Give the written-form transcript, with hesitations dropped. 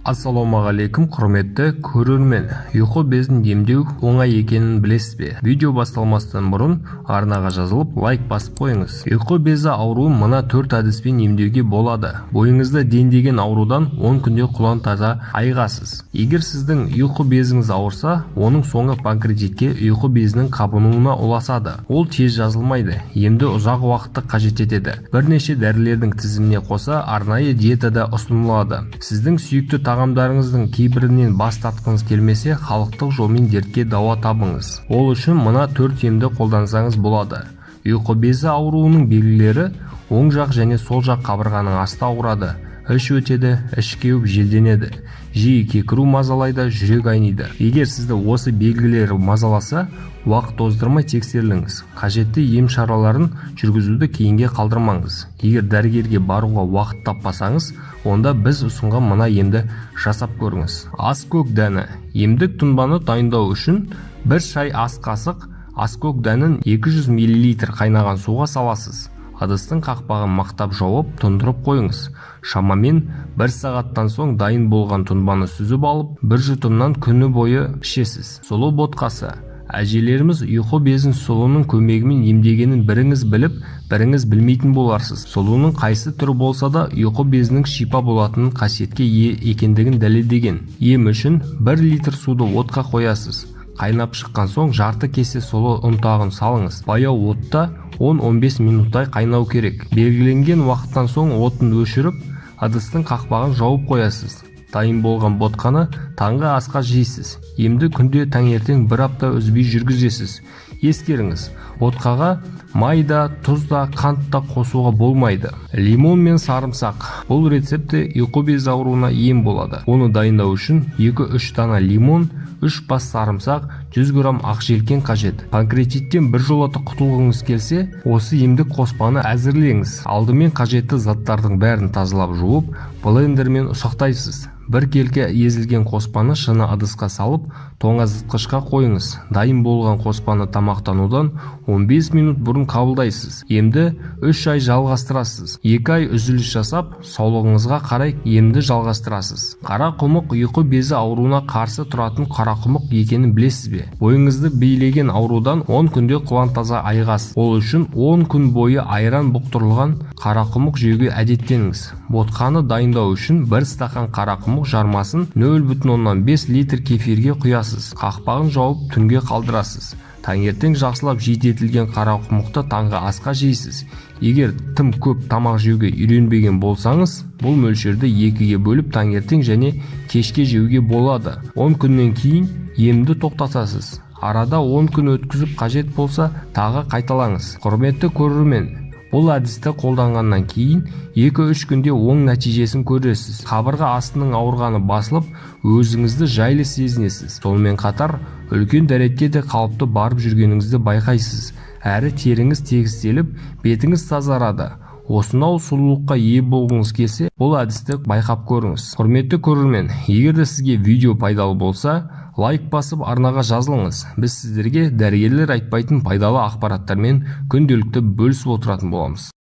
Ассалаумағалейкум, құрметті көрермен. Ұйқы безін емдеу оңай екенін білесіз бе? Видео басталмастан бұрын арнаға жазылып, лайк басып қойыңыз. Ұйқы безі ауруын мына 4 әдіспен емдеуге болады. Бойыңызда дендеген аурудан 10 күнде құлан таза айығасыз. Егер сіздің ұйқы безіңіз ауырса, оның соңы панкреатитке ұйқы безінің қабынуына ұласады. Ол тез жазылмайды, емді ұзақ уақытты қажет етеді. Бірнеше дәрілердің тізіміне қоса арнайы диетада ұсынылады. Сіздің сүйікті тағамдарыңыздың кейбірінен бас тартқыңыз келмесе, халықтық жолмен дертке дауа табыңыз. Ол үшін мына 4 емді қолдансаңыз болады. Ұйқы безі ауруының белгілері: оң жақ және сол жақ қабырғаның асты ауырады, іш өтеді, іш кеуіп желденеді, жиі кекіру мазалайды, жүрек айниды. Егер сізді осы белгілері мазаласа, уақыт тоздырмай тексеріліңіз. Қажетті ем шараларын жүргізуді кейінге қалдырмаңыз. Егер дәрігерге баруға уақыт таппасаңыз, онда біз ұсынған мына емді жасап көріңіз. Аскөк дәні. Емдік тұнбаны дайындау үшін 1 шай ас қасық аскөк дәнін 200 мл қайнаған суға саласыз. Ыдыстың қақпағын мақтап жауып, тұндырып қойыңыз. Шамамен 1 сағаттан соң дайын болған тұнбаны сүзіп алып, 1 жұтымнан күні бойы ішесіз. Сұлу ботқасы. Әжелеріміз ұйқы безін сұлының көмегімен емдегенін біріңіз біліп, біріңіз білмейтін боларсыз. Сұлының қайсы түрі болса да ұйқы безінің шипа болатынын қасиетке ие екендігін дәлелдеген. Ем үшін 1 литр суды отқа қоясыз. Қайнап шыққан соң жарты кесе сұлы ұнтағын салыңыз. Баяу отта 10-15 минуттай қайнау керек. Белгіленген уақыттан соң отын өшіріп, ыдыстың қақпағын жауып қоясыз. Дайын болған ботқаны таңғы асқа жейсіз. Емді күнде таңертең 1 апта үзбей жүргізесіз. Ескеріңіз, ботқаға май да, тұз да, қант да қосуға болмайды. Лимон мен сарымсақ. Бұл рецепті ұйқы безі ауруына ем болады. Оны дайындау үшін 2-3 дана лимон, 3 бас сарымсақ, 100 грамм ақ желкен қажет. Панкреатиттен біржолата құтылғыңыз келсе, осы емдік қоспаны әзірлеңіз. Алдымен қажетті заттардың бәрін тазалап жуып, блендермен ұсақтайсыз. 1 келке езілген қоспаны шыны ыдысқа салып, тоңазытқышқа қойыңыз. Дайын болған қоспаны тамақтанудан 15 минут бұрын қабылдайсыз. Емді 3 ай жалғастырасыз. 2 ай үзіліс жасап, саулығыңызға қарай емді жалғастырасыз. Қара құмық ұйқы безі ауруына қарсы тұратын қара құмық екенін білесіз бе? Бойыңызды билеген аурудан 10 күнде құлан таза айығасыз. Ол үшін 10 күн бойы айран бұқтырылған қара құмық жеуге әдеттеніңіз. Ботқаны дайындау үшін 1 стақан қара құмық жармасын 0,5 литр кефирге құясыз. Қақпағын жауып түнге қалдырасыз. Таңертең жақсылап жиітетілген қара құмықты таңғы асқа жейсіз. Егер тым көп тамақ жеуге үйренбеген болсаңыз, бұл мөлшерді 2-ге бөліп таңертең және кешке жеуге болады. 10 күннен кейін емді тоқтатасыз. Арада 10 күн өткізіп қажет болса, тағы қайталаңыз. Құрметті көрермен, бұл әдісті қолданғаннан кейін 2-3 күнде оң нәтижесін көресіз. Қабырға астының ауырғаны басылып, өзіңізді жайлы сезінесіз. Сонымен қатар, үлкен дәретке де қалыпты барып жүргеніңізді байқайсыз. Әрі теріңіз тегістеліп, бетіңіз тазарады. Осынау сұлулыққа ие болғыңыз келсе, бұл әдісті байқап көріңіз. Құрметті көрермен, егер де сізге видео пайдалы болса, лайк басып арнаға жазылыңыз. Біз сіздерге дәрігерлер айтпайтын пайдалы ақпараттармен күнделікті бөлісіп отыратын боламыз.